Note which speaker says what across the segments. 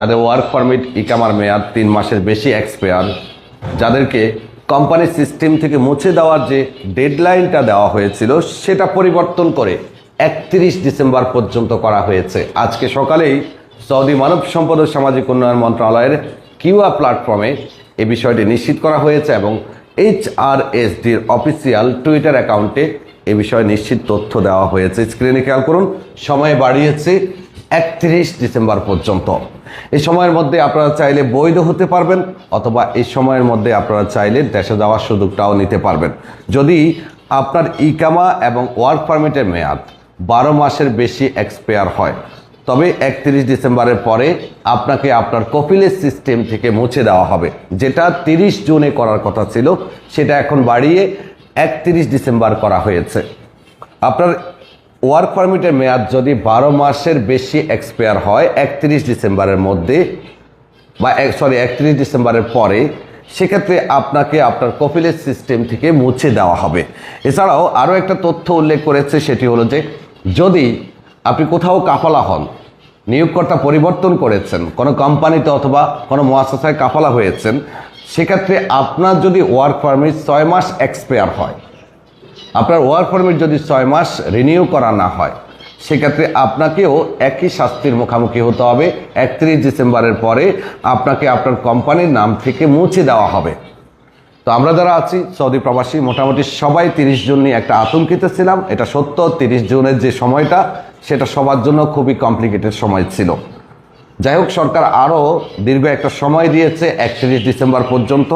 Speaker 1: যাদের work permit ইকামার মেয়াদ 3 মাসের বেশি এক্সপায়ার, যাদেরকে কোম্পানি সিস্টেম থেকে মুছে দেওয়ার যে ডেডলাইনটা দেওয়া হয়েছিল সেটা পরিবর্তন করে 31 ডিসেম্বর পর্যন্ত করা হয়েছে। আজকে সকালেই সৌদি মানব সম্পদ ও সামাজিক উন্নয়ন মন্ত্রণালয়ের কিউআ প্ল্যাটফর্মে এই বিষয়টি নিশ্চিত করা হয়েছে এবং HRSDর অফিসিয়াল টুইটার অ্যাকাউন্টে এ বিষয়ে নিশ্চিত তথ্য দেওয়া হয়েছে। স্ক্রিনে খেয়াল করুন, সময় বাড়িয়েছে 31 ডিসেম্বর পর্যন্ত। এই সময়ের মধ্যে আপনারা চাইলে বৈধ হতে পারবেন অথবা এই সময়ের মধ্যে আপনারা চাইলে দেশে যাওয়ার সুযোগটাও নিতে পারবেন। যদি আপনার ইকামা এবং ওয়ার্ক পারমিটের মেয়াদ 12 মাসের বেশি এক্সপায়ার হয়, তবে 31 ডিসেম্বরের পরে আপনাকে আপনার কপিলের সিস্টেম থেকে মুছে দেওয়া হবে। যেটা 30 জুনে করার কথা ছিল সেটা এখন বাড়িয়ে 31 ডিসেম্বর করা হয়েছে। আপনার ওয়ার্ক পারমিটের মেয়াদ যদি 12 মাসের বেশি এক্সপায়ার হয় 31 ডিসেম্বরের মধ্যে বা 31 ডিসেম্বরের পরে, সেক্ষেত্রে আপনাকে আপনার কপিলের সিস্টেম থেকে মুছে দেওয়া হবে। এছাড়াও আরও একটা তথ্য উল্লেখ করেছে, সেটি হলো যে যদি আপনি কোথাও কাফালা হন, নিয়োগকর্তা পরিবর্তন করেছেন, কোনো কোম্পানিতে অথবা কোনো মুআসাসায় কাফালা হয়েছেন, সেক্ষেত্রে আপনার যদি ওয়ার্ক পারমিট 6 মাস এক্সপায়ার হয়, আপনার ওয়ার্ক পারমিট যদি 6 মাস রিনিউ করা না হয়, সেক্ষেত্রে আপনাকেও একই শাস্তির মুখোমুখি হতে হবে। 31 ডিসেম্বরের পরে আপনাকে আপনার কোম্পানির নাম থেকে মুছে দেওয়া হবে। তো আমরা যারা আছি সৌদি প্রবাসী মোটামুটি সবাই 30 জুন নিয়ে একটা আতঙ্কিত ছিলাম। এটা সত্য, 30 জুনের যে সময়টা সেটা সবার জন্য খুবই কমপ্লিকেটেড সময় ছিল। যাই হোক, সরকার আরও দীর্ঘ একটা সময় দিয়েছে 31 ডিসেম্বর পর্যন্ত।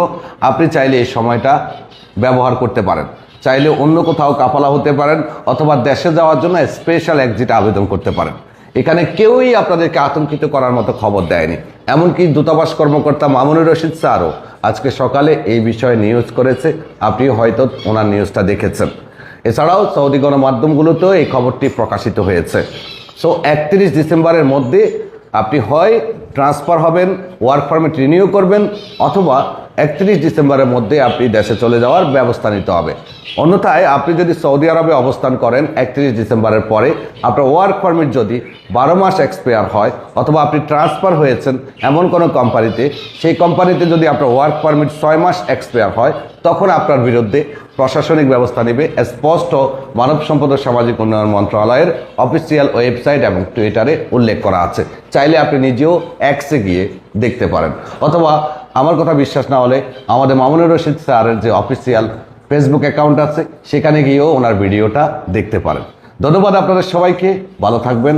Speaker 1: আপনি চাইলে এই সময়টা ব্যবহার করতে পারেন, চাইলে অন্য কোথাও কাফালা হতে পারেন অথবা দেশে যাওয়ার জন্য স্পেশাল এক্সিট আবেদন করতে পারেন। এখানে কেউই আপনাদেরকে আতঙ্কিত করার মতো খবর দেয়নি। এমনকি দূতাবাস কর্মকর্তা মামুনুর রশিদ স্যারও আজকে সকালে এই বিষয়ে নিউজ করেছে, আপনি হয়তো ওনার নিউজটা দেখেছেন। এছাড়াও সৌদি গণমাধ্যমগুলোতেও এই খবরটি প্রকাশিত হয়েছে। সো 31 ডিসেম্বরের মধ্যে আপনি হয় ট্রান্সফার হবেন, ওয়ার্ক পারমিট রিনিউ করবেন, অথবা 31 ডিসেম্বরের মধ্যে আপনি দেশে চলে যাওয়ার ব্যবস্থা নিতে হবে। অন্যথায় আপনি যদি সৌদি আরবে অবস্থান করেন 31 ডিসেম্বরের পরে, আপনার ওয়ার্ক পারমিট যদি 12 মাস এক্সপায়ার হয় অথবা আপনি ট্রান্সফার হয়েছেন এমন কোনো কোম্পানিতে, সেই কোম্পানিতে যদি আপনার ওয়ার্ক পারমিট 6 মাস এক্সপায়ার হয়, তখন আপনার বিরুদ্ধে প্রশাসনিক ব্যবস্থা নেবে। স্পষ্ট মানব সম্পদ ও সামাজিক উন্নয়ন মন্ত্রণালয়ের অফিসিয়াল ওয়েবসাইট এবং টুইটারে উল্লেখ করা আছে। চাইলে আপনি নিজেও এক্সে গিয়ে দেখতে পারেন, অথবা আমার কথা বিশ্বাস না হলে আমাদের মামুনুর রশিদ স্যারের যে অফিসিয়াল ফেসবুক অ্যাকাউন্ট আছে সেখানে গিয়েও ওনার ভিডিওটা দেখতে পারেন। ধন্যবাদ আপনাদের সবাইকে, ভালো থাকবেন।